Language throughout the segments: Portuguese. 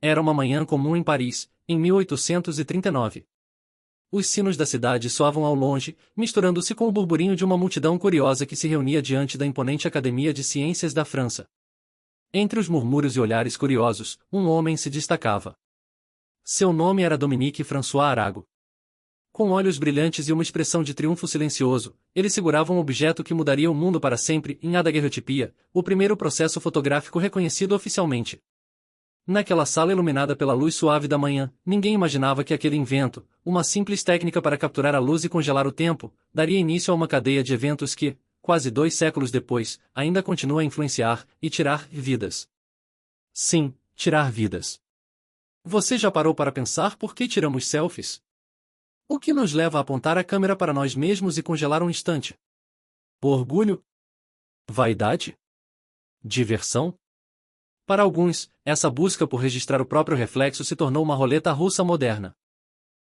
Era uma manhã comum em Paris, em 1839. Os sinos da cidade soavam ao longe, misturando-se com o burburinho de uma multidão curiosa que se reunia diante da imponente Academia de Ciências da França. Entre os murmúrios e olhares curiosos, um homem se destacava. Seu nome era Dominique François Arago. Com olhos brilhantes e uma expressão de triunfo silencioso, ele segurava um objeto que mudaria o mundo para sempre em daguerreotipia, o primeiro processo fotográfico reconhecido oficialmente. Naquela sala iluminada pela luz suave da manhã, ninguém imaginava que aquele invento, uma simples técnica para capturar a luz e congelar o tempo, daria início a uma cadeia de eventos que, quase 2 séculos depois, ainda continua a influenciar e tirar vidas. Sim, tirar vidas. Você já parou para pensar por que tiramos selfies? O que nos leva a apontar a câmera para nós mesmos e congelar um instante? Orgulho? Vaidade? Diversão? Para alguns, essa busca por registrar o próprio reflexo se tornou uma roleta russa moderna.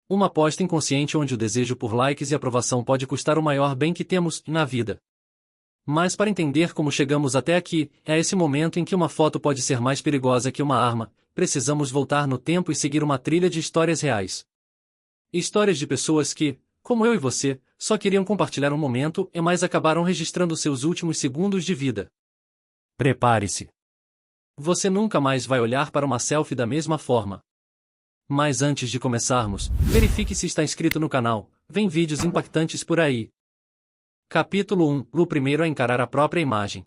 Uma aposta inconsciente onde o desejo por likes e aprovação pode custar o maior bem que temos na vida. Mas para entender como chegamos até aqui, é esse momento em que uma foto pode ser mais perigosa que uma arma, precisamos voltar no tempo e seguir uma trilha de histórias reais. Histórias de pessoas que, como eu e você, só queriam compartilhar um momento e mais acabaram registrando seus últimos segundos de vida. Prepare-se. Você nunca mais vai olhar para uma selfie da mesma forma. Mas antes de começarmos, verifique se está inscrito no canal, vem vídeos impactantes por aí. Capítulo 1 – O primeiro a encarar a própria imagem.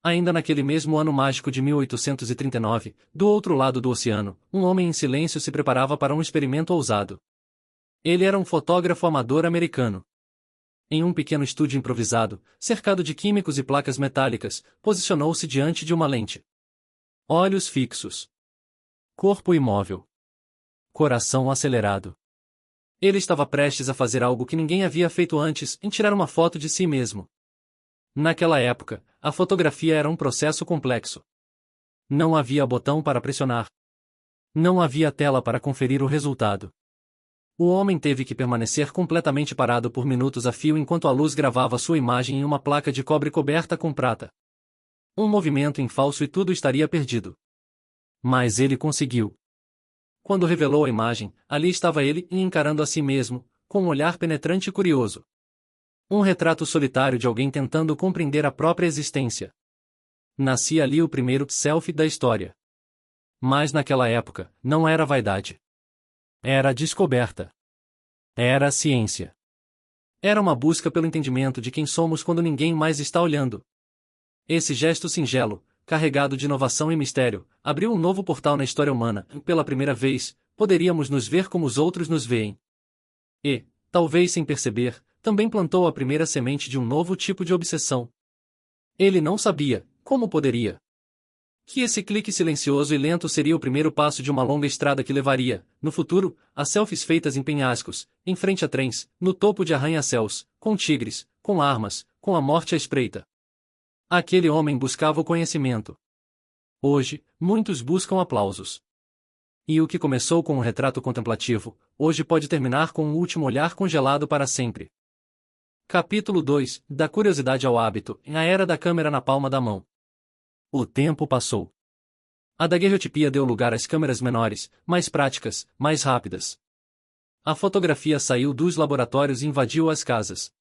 Ainda naquele mesmo ano mágico de 1839, do outro lado do oceano, um homem em silêncio se preparava para um experimento ousado. Ele era um fotógrafo amador americano. Em um pequeno estúdio improvisado, cercado de químicos e placas metálicas, posicionou-se diante de uma lente. Olhos fixos. Corpo imóvel. Coração acelerado. Ele estava prestes a fazer algo que ninguém havia feito antes, em tirar uma foto de si mesmo. Naquela época, a fotografia era um processo complexo. Não havia botão para pressionar. Não havia tela para conferir o resultado. O homem teve que permanecer completamente parado por minutos a fio enquanto a luz gravava sua imagem em uma placa de cobre coberta com prata. Um movimento em falso e tudo estaria perdido. Mas ele conseguiu. Quando revelou a imagem, ali estava ele encarando a si mesmo, com um olhar penetrante e curioso. Um retrato solitário de alguém tentando compreender a própria existência. Nascia ali o primeiro selfie da história. Mas naquela época, não era vaidade. Era a descoberta. Era a ciência. Era uma busca pelo entendimento de quem somos quando ninguém mais está olhando. Esse gesto singelo, carregado de inovação e mistério, abriu um novo portal na história humana. Pela primeira vez, poderíamos nos ver como os outros nos veem. E, talvez sem perceber, também plantou a primeira semente de um novo tipo de obsessão. Ele não sabia, como poderia, que esse clique silencioso e lento seria o primeiro passo de uma longa estrada que levaria, no futuro, a selfies feitas em penhascos, em frente a trens, no topo de arranha-céus, com tigres, com armas, com a morte à espreita. Aquele homem buscava o conhecimento. Hoje, muitos buscam aplausos. E o que começou com um retrato contemplativo, hoje pode terminar com um último olhar congelado para sempre. Capítulo 2 – Da curiosidade ao hábito, a era da câmera na palma da mão. O tempo passou. A daguerreotipia deu lugar às câmeras menores, mais práticas, mais rápidas. A fotografia saiu dos laboratórios e invadiu as casas.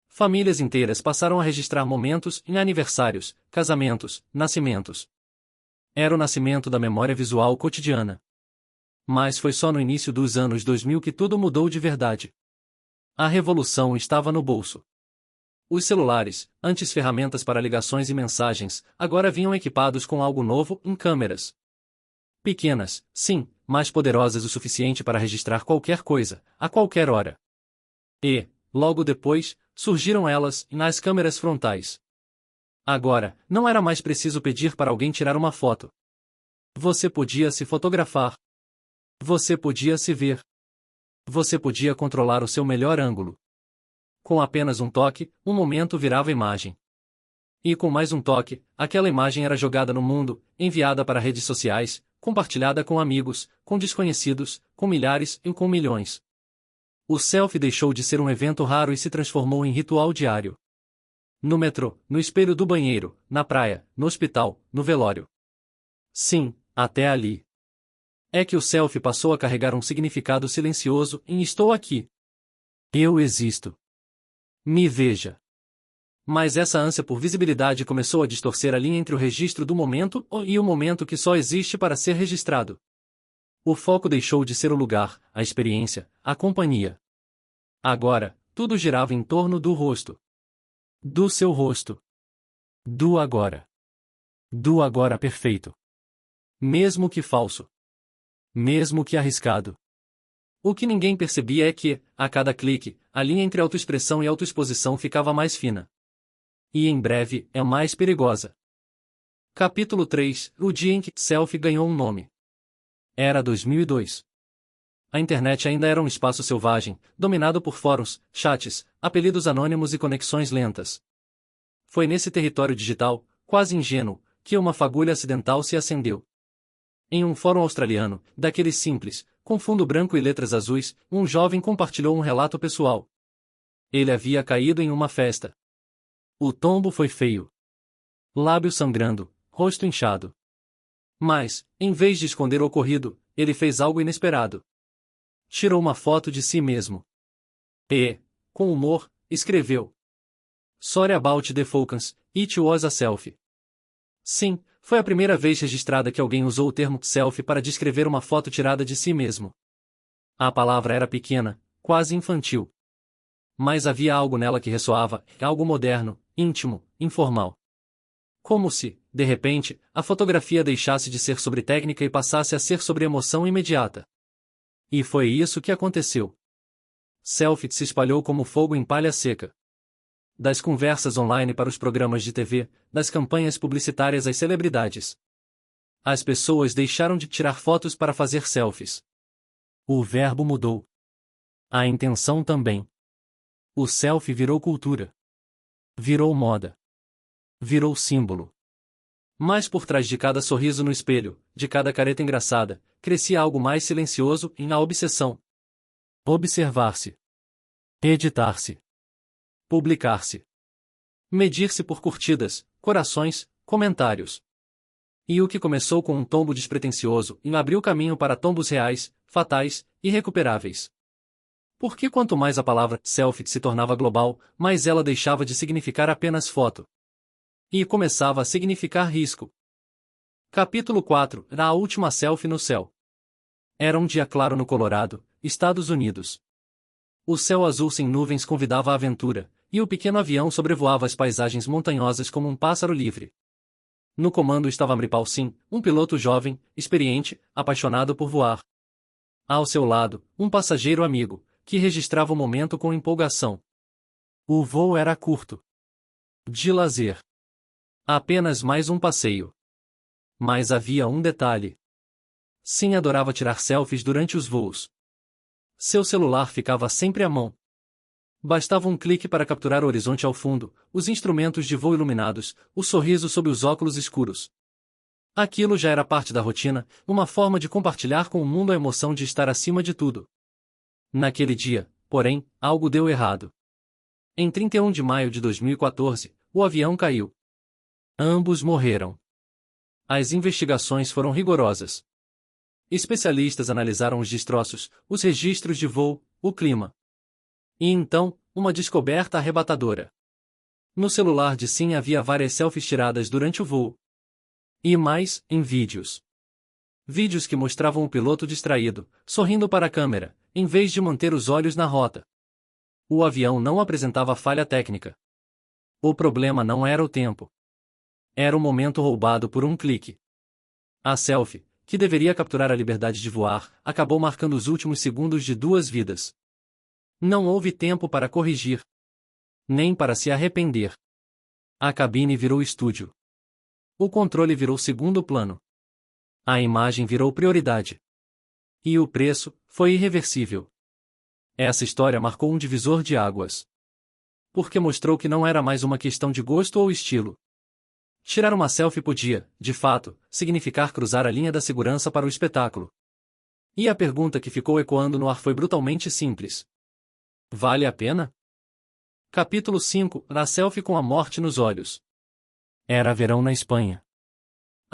Famílias inteiras passaram a registrar momentos em aniversários, casamentos, nascimentos. Era o nascimento da memória visual cotidiana. Mas foi só no início dos anos 2000 que tudo mudou de verdade. A revolução estava no bolso. Os celulares, antes ferramentas para ligações e mensagens, agora vinham equipados com algo novo em câmeras. Pequenas, sim, mas poderosas o suficiente para registrar qualquer coisa, a qualquer hora. E, logo depois, surgiram elas nas câmeras frontais. Agora, não era mais preciso pedir para alguém tirar uma foto. Você podia se fotografar. Você podia se ver. Você podia controlar o seu melhor ângulo. Com apenas um toque, um momento virava imagem. E com mais um toque, aquela imagem era jogada no mundo, enviada para redes sociais, compartilhada com amigos, com desconhecidos, com milhares e com milhões. O selfie deixou de ser um evento raro e se transformou em ritual diário. No metrô, no espelho do banheiro, na praia, no hospital, no velório. Sim, até ali. É que o selfie passou a carregar um significado silencioso em estou aqui. Eu existo. Me veja. Mas essa ânsia por visibilidade começou a distorcer a linha entre o registro do momento e o momento que só existe para ser registrado. O foco deixou de ser o lugar, a experiência, a companhia. Agora, tudo girava em torno do rosto. Do seu rosto. Do agora. Do agora perfeito. Mesmo que falso. Mesmo que arriscado. O que ninguém percebia é que, a cada clique, a linha entre autoexpressão e autoexposição ficava mais fina. E em breve, é mais perigosa. Capítulo 3 O dia em que selfie ganhou um nome. Era 2002. A internet ainda era um espaço selvagem, dominado por fóruns, chats, apelidos anônimos e conexões lentas. Foi nesse território digital, quase ingênuo, que uma fagulha acidental se acendeu. Em um fórum australiano, daqueles simples, com fundo branco e letras azuis, um jovem compartilhou um relato pessoal. Ele havia caído em uma festa. O tombo foi feio. Lábio sangrando, rosto inchado. Mas, em vez de esconder o ocorrido, ele fez algo inesperado. Tirou uma foto de si mesmo. E, com humor, escreveu: Sorry about the focus, it was a selfie. Sim, foi a primeira vez registrada que alguém usou o termo selfie para descrever uma foto tirada de si mesmo. A palavra era pequena, quase infantil. Mas havia algo nela que ressoava, algo moderno, íntimo, informal. Como se, de repente, a fotografia deixasse de ser sobre técnica e passasse a ser sobre emoção imediata. E foi isso que aconteceu. Selfie se espalhou como fogo em palha seca. Das conversas online para os programas de TV, das campanhas publicitárias às celebridades. As pessoas deixaram de tirar fotos para fazer selfies. O verbo mudou. A intenção também. O selfie virou cultura. Virou moda. Virou símbolo. Mas por trás de cada sorriso no espelho, de cada careta engraçada, crescia algo mais silencioso e a obsessão. Observar-se. Editar-se. Publicar-se. Medir-se por curtidas, corações, comentários. E o que começou com um tombo despretensioso abriu caminho para tombos reais, fatais, irrecuperáveis. Porque quanto mais a palavra selfie se tornava global, mais ela deixava de significar apenas foto. E começava a significar risco. Capítulo 4 A última selfie no céu. Era um dia claro no Colorado, Estados Unidos. O céu azul sem nuvens convidava à aventura, e o pequeno avião sobrevoava as paisagens montanhosas como um pássaro livre. No comando estava Amripal Singh, um piloto jovem, experiente, apaixonado por voar. Ao seu lado, um passageiro amigo, que registrava o momento com empolgação. O voo era curto. De lazer. Apenas mais um passeio. Mas havia um detalhe. Sim adorava tirar selfies durante os voos. Seu celular ficava sempre à mão. Bastava um clique para capturar o horizonte ao fundo, os instrumentos de voo iluminados, o sorriso sob os óculos escuros. Aquilo já era parte da rotina, uma forma de compartilhar com o mundo a emoção de estar acima de tudo. Naquele dia, porém, algo deu errado. Em 31 de maio de 2014, o avião caiu. Ambos morreram. As investigações foram rigorosas. Especialistas analisaram os destroços, os registros de voo, o clima. E então, uma descoberta arrebatadora. No celular de Sim havia várias selfies tiradas durante o voo. E mais, em vídeos. Vídeos que mostravam o piloto distraído, sorrindo para a câmera, em vez de manter os olhos na rota. O avião não apresentava falha técnica. O problema não era o tempo. Era o momento roubado por um clique. A selfie, que deveria capturar a liberdade de voar, acabou marcando os últimos segundos de duas vidas. Não houve tempo para corrigir. Nem para se arrepender. A cabine virou estúdio. O controle virou segundo plano. A imagem virou prioridade. E o preço foi irreversível. Essa história marcou um divisor de águas. Porque mostrou que não era mais uma questão de gosto ou estilo. Tirar uma selfie podia, de fato, significar cruzar a linha da segurança para o espetáculo. E a pergunta que ficou ecoando no ar foi brutalmente simples. Vale a pena? Capítulo 5 A selfie com a morte nos olhos. Era verão na Espanha.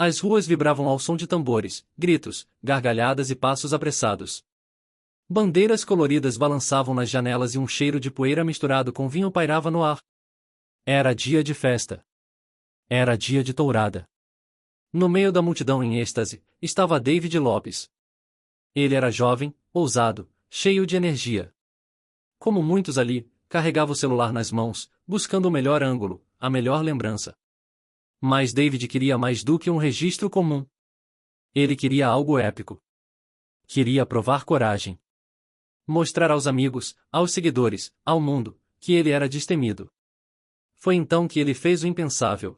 As ruas vibravam ao som de tambores, gritos, gargalhadas e passos apressados. Bandeiras coloridas balançavam nas janelas e um cheiro de poeira misturado com vinho pairava no ar. Era dia de festa. Era dia de tourada. No meio da multidão em êxtase, estava David Lopes. Ele era jovem, ousado, cheio de energia. Como muitos ali, carregava o celular nas mãos, buscando o melhor ângulo, a melhor lembrança. Mas David queria mais do que um registro comum. Ele queria algo épico. Queria provar coragem. Mostrar aos amigos, aos seguidores, ao mundo, que ele era destemido. Foi então que ele fez o impensável.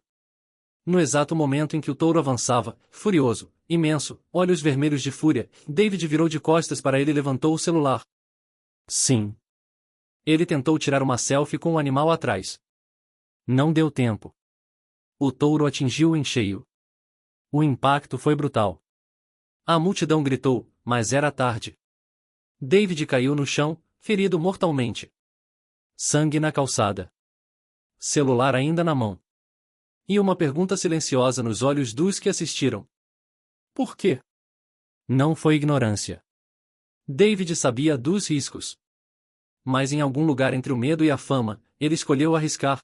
No exato momento em que o touro avançava, furioso, imenso, olhos vermelhos de fúria, David virou de costas para ele e levantou o celular. Sim. Ele tentou tirar uma selfie com o animal atrás. Não deu tempo. O touro atingiu-o em cheio. O impacto foi brutal. A multidão gritou, mas era tarde. David caiu no chão, ferido mortalmente. Sangue na calçada. Celular ainda na mão. E uma pergunta silenciosa nos olhos dos que assistiram. Por quê? Não foi ignorância. David sabia dos riscos. Mas em algum lugar entre o medo e a fama, ele escolheu arriscar.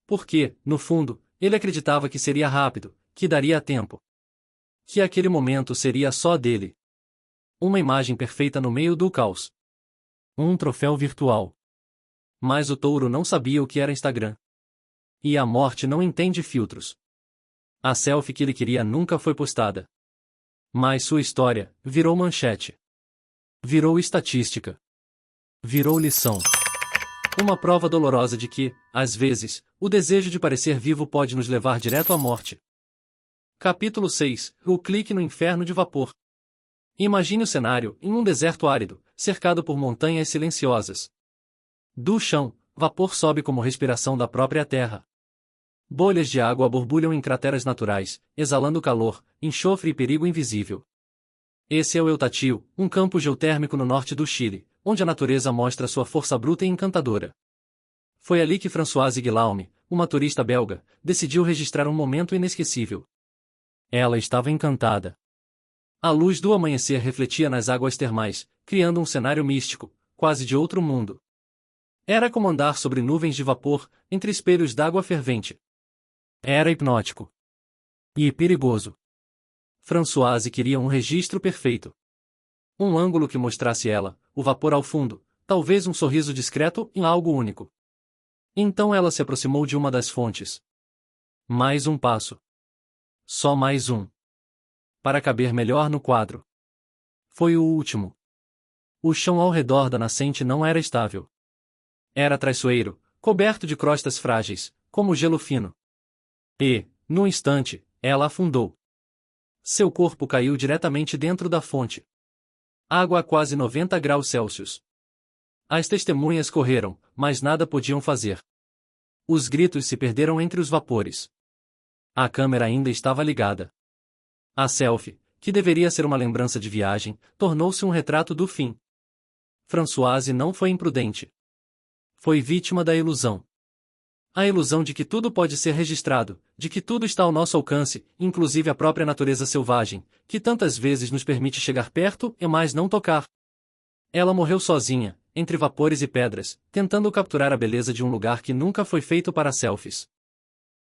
Porque, no fundo, ele acreditava que seria rápido, que daria tempo. Que aquele momento seria só dele. Uma imagem perfeita no meio do caos. Um troféu virtual. Mas o touro não sabia o que era Instagram. E a morte não entende filtros. A selfie que ele queria nunca foi postada. Mas sua história virou manchete. Virou estatística. Virou lição. Uma prova dolorosa de que, às vezes, o desejo de parecer vivo pode nos levar direto à morte. Capítulo 6. O clique no inferno de vapor. Imagine o cenário, em um deserto árido, cercado por montanhas silenciosas. Do chão, vapor sobe como respiração da própria terra. Bolhas de água borbulham em crateras naturais, exalando calor, enxofre e perigo invisível. Esse é o Eutatio, um campo geotérmico no norte do Chile, onde a natureza mostra sua força bruta e encantadora. Foi ali que Françoise Guillaume, uma turista belga, decidiu registrar um momento inesquecível. Ela estava encantada. A luz do amanhecer refletia nas águas termais, criando um cenário místico, quase de outro mundo. Era como andar sobre nuvens de vapor, entre espelhos d'água fervente. Era hipnótico. E perigoso. Françoise queria um registro perfeito. Um ângulo que mostrasse ela, o vapor ao fundo, talvez um sorriso discreto e algo único. Então ela se aproximou de uma das fontes. Mais um passo. Só mais um. Para caber melhor no quadro. Foi o último. O chão ao redor da nascente não era estável. Era traiçoeiro, coberto de crostas frágeis, como gelo fino. E, num instante, ela afundou. Seu corpo caiu diretamente dentro da fonte. Água a quase 90 graus Celsius. As testemunhas correram, mas nada podiam fazer. Os gritos se perderam entre os vapores. A câmera ainda estava ligada. A selfie, que deveria ser uma lembrança de viagem, tornou-se um retrato do fim. Françoise não foi imprudente. Foi vítima da ilusão. A ilusão de que tudo pode ser registrado, de que tudo está ao nosso alcance, inclusive a própria natureza selvagem, que tantas vezes nos permite chegar perto e mais não tocar. Ela morreu sozinha, entre vapores e pedras, tentando capturar a beleza de um lugar que nunca foi feito para selfies.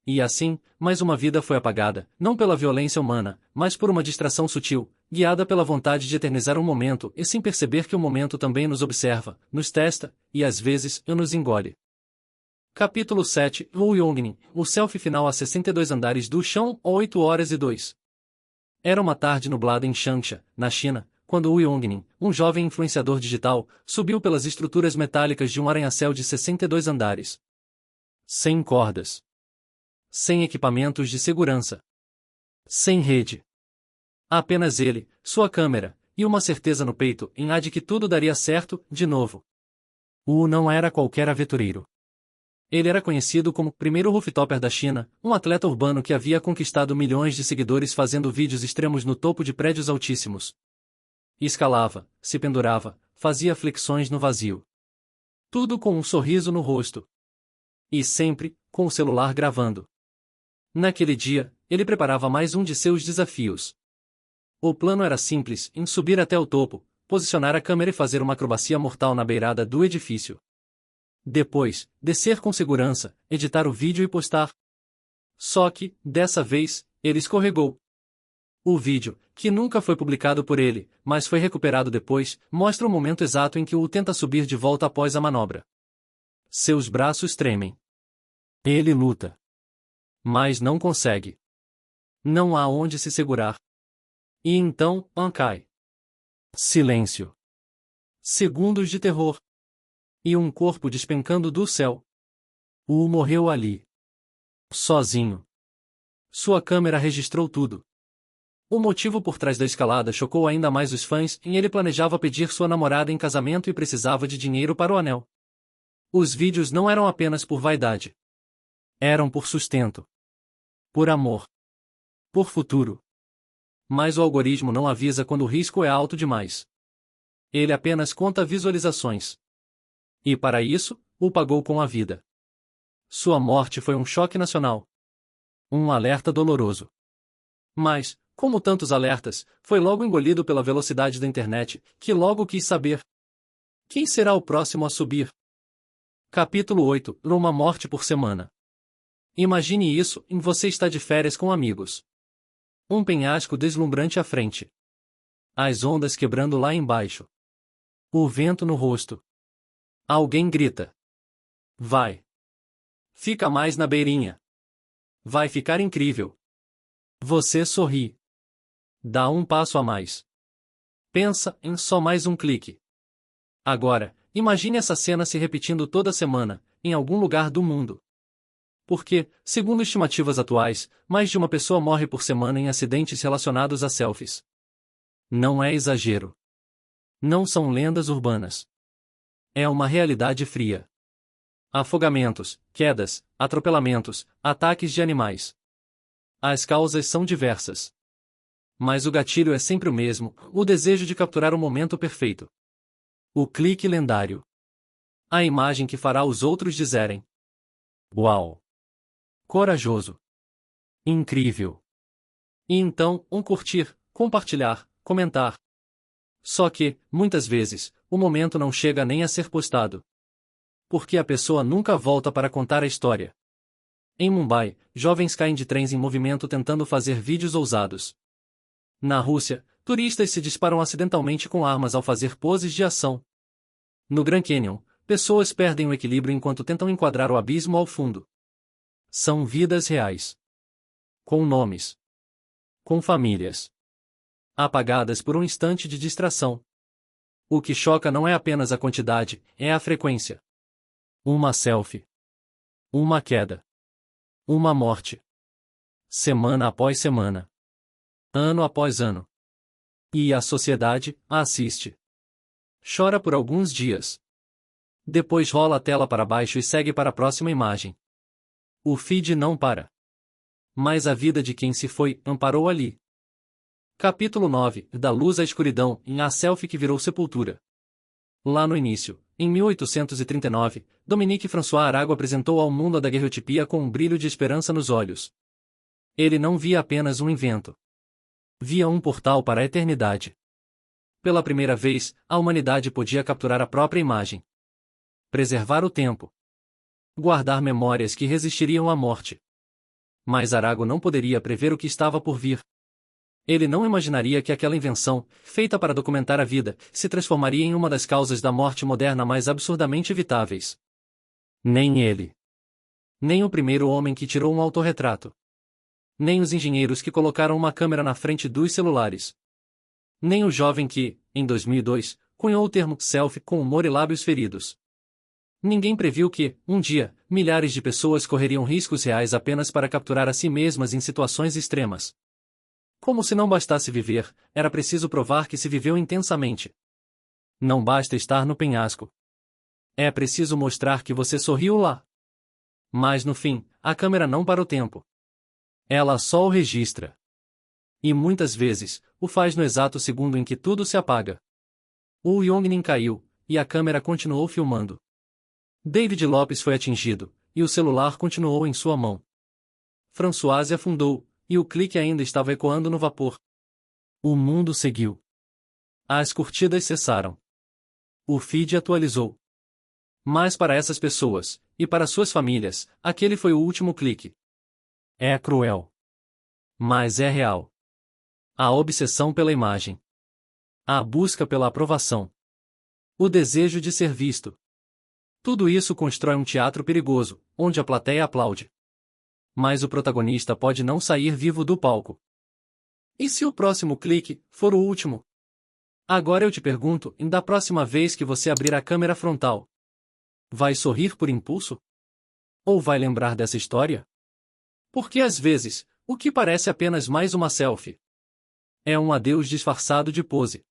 E assim, mais uma vida foi apagada, não pela violência humana, mas por uma distração sutil, guiada pela vontade de eternizar um momento e sem perceber que o momento também nos observa, nos testa, e às vezes, nos engole. Capítulo 7. Wu Yongning, o selfie final a 62 andares do chão, 8h02. Era uma tarde nublada em Changsha, na China, quando Wu Yongning, um jovem influenciador digital, subiu pelas estruturas metálicas de um arranha-céu de 62 andares. Sem cordas. Sem equipamentos de segurança. Sem rede. Apenas ele, sua câmera, e uma certeza no peito de que tudo daria certo, de novo. Wu não era qualquer aventureiro. Ele era conhecido como o primeiro rooftopper da China, um atleta urbano que havia conquistado milhões de seguidores fazendo vídeos extremos no topo de prédios altíssimos. Escalava, se pendurava, fazia flexões no vazio. Tudo com um sorriso no rosto. E sempre, com o celular gravando. Naquele dia, ele preparava mais um de seus desafios. O plano era simples, em subir até o topo, posicionar a câmera e fazer uma acrobacia mortal na beirada do edifício. Depois, descer com segurança, editar o vídeo e postar. Só que, dessa vez, ele escorregou. O vídeo, que nunca foi publicado por ele, mas foi recuperado depois, mostra o momento exato em que o tenta subir de volta após a manobra. Seus braços tremem. Ele luta. Mas não consegue. Não há onde se segurar. E então, cai. Silêncio. Segundos de terror. E um corpo despencando do céu. Morreu ali. Sozinho. Sua câmera registrou tudo. O motivo por trás da escalada chocou ainda mais os fãs, e ele planejava pedir sua namorada em casamento e precisava de dinheiro para o anel. Os vídeos não eram apenas por vaidade. Eram por sustento. Por amor. Por futuro. Mas o algoritmo não avisa quando o risco é alto demais. Ele apenas conta visualizações. E para isso, o pagou com a vida. Sua morte foi um choque nacional. Um alerta doloroso. Mas, como tantos alertas, foi logo engolido pela velocidade da internet, que logo quis saber. Quem será o próximo a subir? Capítulo 8. Uma morte por semana. Imagine isso, em você está de férias com amigos. Um penhasco deslumbrante à frente. As ondas quebrando lá embaixo. O vento no rosto. Alguém grita. Vai. Fica mais na beirinha. Vai ficar incrível. Você sorri. Dá um passo a mais. Pensa em só mais um clique. Agora, imagine essa cena se repetindo toda semana, em algum lugar do mundo. Porque, segundo estimativas atuais, mais de uma pessoa morre por semana em acidentes relacionados a selfies. Não é exagero. Não são lendas urbanas. É uma realidade fria. Afogamentos, quedas, atropelamentos, ataques de animais. As causas são diversas. Mas o gatilho é sempre o mesmo, o desejo de capturar o momento perfeito. O clique lendário. A imagem que fará os outros dizerem: uau! Corajoso. Incrível. E então, curtir, compartilhar, comentar. Só que, muitas vezes, o momento não chega nem a ser postado. Porque a pessoa nunca volta para contar a história. Em Mumbai, jovens caem de trens em movimento tentando fazer vídeos ousados. Na Rússia, turistas se disparam acidentalmente com armas ao fazer poses de ação. No Grand Canyon, pessoas perdem o equilíbrio enquanto tentam enquadrar o abismo ao fundo. São vidas reais. Com nomes. Com famílias. Apagadas por um instante de distração. O que choca não é apenas a quantidade, é a frequência. Uma selfie. Uma queda. Uma morte. Semana após semana. Ano após ano. E a sociedade assiste. Chora por alguns dias. Depois rola a tela para baixo e segue para a próxima imagem. O feed não para. Mas a vida de quem se foi, parou ali. Capítulo 9. Da luz à escuridão, em a selfie que virou sepultura. Lá no início, em 1839, Dominique François Arago apresentou ao mundo a daguerreotipia com um brilho de esperança nos olhos. Ele não via apenas um invento. Via um portal para a eternidade. Pela primeira vez, a humanidade podia capturar a própria imagem. Preservar o tempo. Guardar memórias que resistiriam à morte. Mas Arago não poderia prever o que estava por vir. Ele não imaginaria que aquela invenção, feita para documentar a vida, se transformaria em uma das causas da morte moderna mais absurdamente evitáveis. Nem ele. Nem o primeiro homem que tirou um autorretrato. Nem os engenheiros que colocaram uma câmera na frente dos celulares. Nem o jovem que, em 2002, cunhou o termo selfie com humor e lábios feridos. Ninguém previu que, um dia, milhares de pessoas correriam riscos reais apenas para capturar a si mesmas em situações extremas. Como se não bastasse viver, era preciso provar que se viveu intensamente. Não basta estar no penhasco. É preciso mostrar que você sorriu lá. Mas no fim, a câmera não para o tempo. Ela só o registra. E muitas vezes, o faz no exato segundo em que tudo se apaga. O Yongnin caiu, e a câmera continuou filmando. David Lopes foi atingido, e o celular continuou em sua mão. Françoise afundou, e o clique ainda estava ecoando no vapor. O mundo seguiu. As curtidas cessaram. O feed atualizou. Mas para essas pessoas, e para suas famílias, aquele foi o último clique. É cruel. Mas é real. A obsessão pela imagem. A busca pela aprovação. O desejo de ser visto. Tudo isso constrói um teatro perigoso, onde a plateia aplaude. Mas o protagonista pode não sair vivo do palco. E se o próximo clique for o último? Agora eu te pergunto, da próxima vez que você abrir a câmera frontal, vai sorrir por impulso? Ou vai lembrar dessa história? Porque às vezes, o que parece apenas mais uma selfie é um adeus disfarçado de pose.